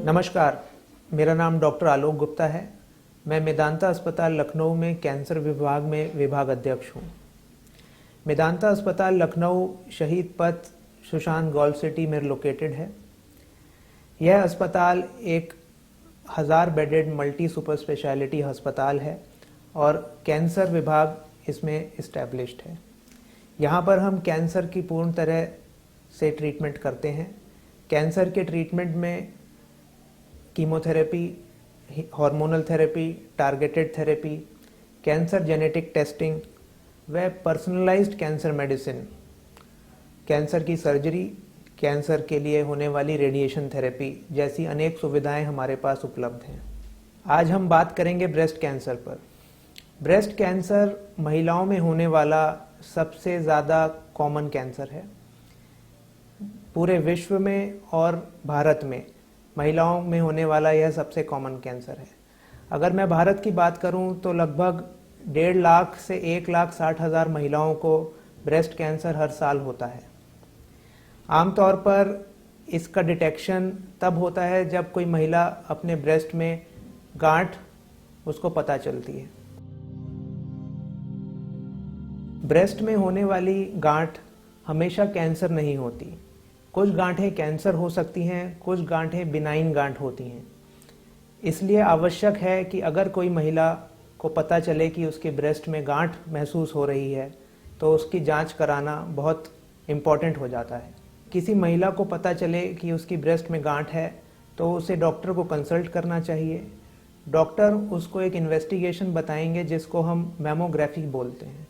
नमस्कार, मेरा नाम डॉक्टर आलोक गुप्ता है। मैं मेदांता अस्पताल लखनऊ में कैंसर विभाग में विभाग अध्यक्ष हूँ। मेदांता अस्पताल लखनऊ शहीद पथ सुशांत गोल्फ सिटी में लोकेटेड है। यह अस्पताल एक 1000 बेडेड मल्टी सुपर स्पेशलिटी अस्पताल है और कैंसर विभाग इसमें इस्टेब्लिश्ड है। यहाँ पर हम कैंसर की पूर्ण तरह से ट्रीटमेंट करते हैं। कैंसर के ट्रीटमेंट में chemotherapy, hormonal therapy, targeted therapy, cancer genetic testing व पर्सनलाइज्ड कैंसर मेडिसिन, कैंसर की सर्जरी, कैंसर के लिए होने वाली रेडिएशन थेरेपी जैसी अनेक सुविधाएं हमारे पास उपलब्ध हैं। आज हम बात करेंगे ब्रेस्ट कैंसर पर। ब्रेस्ट कैंसर महिलाओं में होने वाला सबसे ज़्यादा कॉमन कैंसर है। पूरे विश्व में और भारत में महिलाओं में होने वाला यह सबसे कॉमन कैंसर है। अगर मैं भारत की बात करूं तो लगभग 1.5 लाख से 1,60,000 महिलाओं को ब्रेस्ट कैंसर हर साल होता है। आमतौर पर इसका डिटेक्शन तब होता है जब कोई महिला अपने ब्रेस्ट में गांठ उसको पता चलती है। ब्रेस्ट में होने वाली गांठ हमेशा कैंसर नहीं होती। कुछ गांठें कैंसर हो सकती हैं, कुछ गांठें बिनाइन गांठ होती हैं। इसलिए आवश्यक है कि अगर कोई महिला को पता चले कि उसके ब्रेस्ट में गांठ महसूस हो रही है तो उसकी जांच कराना बहुत इम्पॉर्टेंट हो जाता है। किसी महिला को पता चले कि उसकी ब्रेस्ट में गांठ है तो उसे डॉक्टर को कंसल्ट करना चाहिए। डॉक्टर उसको एक इन्वेस्टिगेशन बताएंगे जिसको हम मैमोग्राफी बोलते हैं।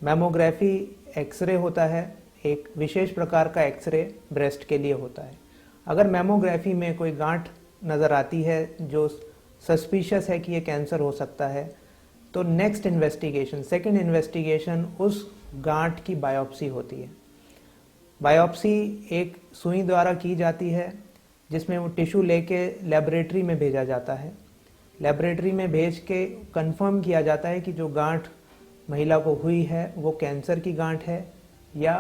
मैमोग्राफी एक्सरे होता है, एक विशेष प्रकार का एक्सरे ब्रेस्ट के लिए होता है। अगर मैमोग्राफी में कोई गांठ नज़र आती है जो सस्पिशियस है कि ये कैंसर हो सकता है तो नेक्स्ट इन्वेस्टिगेशन, सेकंड इन्वेस्टिगेशन उस गांठ की बायोप्सी होती है। बायोप्सी एक सुई द्वारा की जाती है जिसमें वो टिश्यू लेके लेबोरेटरी में भेजा जाता है। लेबोरेटरी में भेज के कंफर्म किया जाता है कि जो गांठ महिला को हुई है वो कैंसर की गांठ है या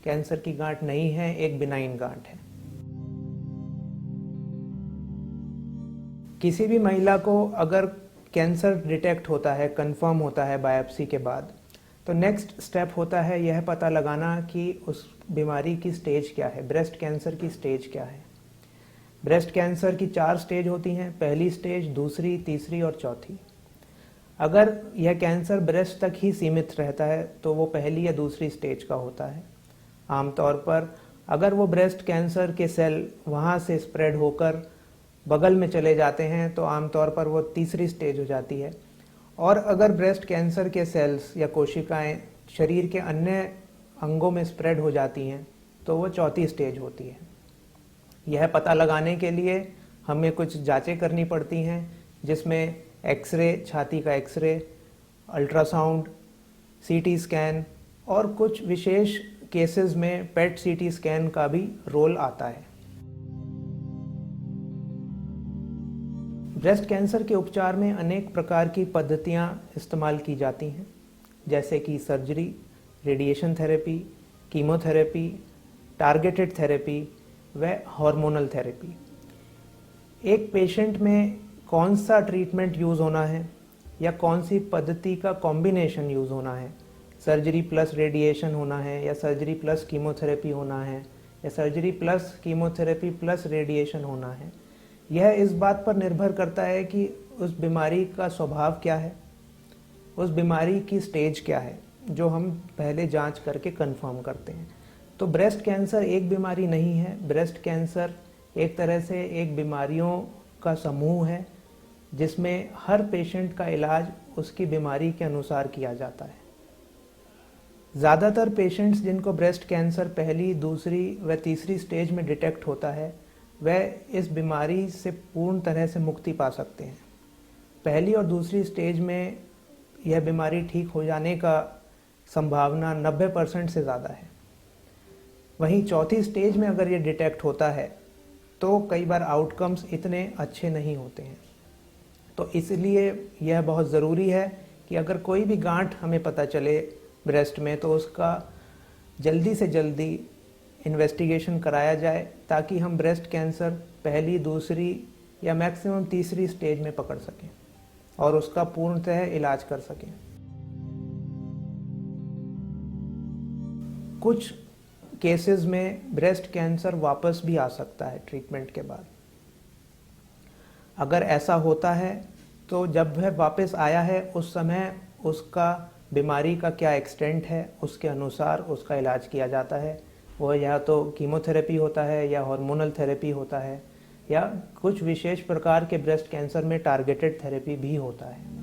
कैंसर की गांठ नहीं है, एक बिनाइन गांठ है। किसी भी महिला को अगर कैंसर डिटेक्ट होता है, कंफर्म होता है बायोप्सी के बाद, तो नेक्स्ट स्टेप होता है यह पता लगाना कि उस बीमारी की स्टेज क्या है, ब्रेस्ट कैंसर की स्टेज क्या है। ब्रेस्ट कैंसर की 4 स्टेज होती हैं, पहली स्टेज, दूसरी, तीसरी और चौथी। अगर यह कैंसर ब्रेस्ट तक ही सीमित रहता है तो वो पहली या दूसरी स्टेज का होता है। आमतौर पर अगर वो ब्रेस्ट कैंसर के सेल वहाँ से स्प्रेड होकर बगल में चले जाते हैं तो आमतौर पर वो तीसरी स्टेज हो जाती है। और अगर ब्रेस्ट कैंसर के सेल्स या कोशिकाएं शरीर के अन्य अंगों में स्प्रेड हो जाती हैं तो वो चौथी स्टेज होती है। यह पता लगाने के लिए हमें कुछ जांचें करनी पड़ती हैं जिसमें एक्सरे, छाती का एक्सरे, अल्ट्रासाउंड, सीटी स्कैन और कुछ विशेष केसेस में पेट सीटी स्कैन का भी रोल आता है। ब्रेस्ट कैंसर के उपचार में अनेक प्रकार की पद्धतियां इस्तेमाल की जाती हैं, जैसे कि surgery, radiation therapy, chemotherapy, targeted therapy व हार्मोनल थेरेपी। एक पेशेंट में कौन सा ट्रीटमेंट यूज़ होना है या कौन सी पद्धति का कॉम्बिनेशन यूज़ होना है, सर्जरी प्लस रेडिएशन होना है या सर्जरी प्लस कीमोथेरेपी होना है या surgery plus chemotherapy plus radiation होना है, यह इस बात पर निर्भर करता है कि उस बीमारी का स्वभाव क्या है, उस बीमारी की स्टेज क्या है, जो हम पहले जांच करके कंफर्म करते हैं। तो ब्रेस्ट कैंसर एक बीमारी नहीं है। ब्रेस्ट कैंसर एक तरह से एक बीमारियों का समूह है जिसमें हर पेशेंट का इलाज उसकी बीमारी के अनुसार किया जाता है। ज़्यादातर पेशेंट्स जिनको ब्रेस्ट कैंसर पहली, दूसरी व तीसरी स्टेज में डिटेक्ट होता है वह इस बीमारी से पूर्ण तरह से मुक्ति पा सकते हैं। पहली और दूसरी स्टेज में यह बीमारी ठीक हो जाने का संभावना 90% से ज़्यादा है। वहीं चौथी स्टेज में अगर ये डिटेक्ट होता है तो कई बार आउटकम्स इतने अच्छे नहीं होते हैं। तो इसलिए यह बहुत ज़रूरी है कि अगर कोई भी गांठ हमें पता चले ब्रेस्ट में तो उसका जल्दी से जल्दी इन्वेस्टिगेशन कराया जाए ताकि हम ब्रेस्ट कैंसर पहली, दूसरी या मैक्सिमम तीसरी स्टेज में पकड़ सकें और उसका पूर्णतः इलाज कर सकें। कुछ केसेस में ब्रेस्ट कैंसर वापस भी आ सकता है ट्रीटमेंट के बाद। अगर ऐसा होता है तो जब वह वापस आया है उस समय उसका बीमारी का क्या एक्सटेंट है उसके अनुसार उसका इलाज किया जाता है। वह या तो कीमोथेरेपी होता है या हार्मोनल थेरेपी होता है या कुछ विशेष प्रकार के ब्रेस्ट कैंसर में टारगेटेड थेरेपी भी होता है।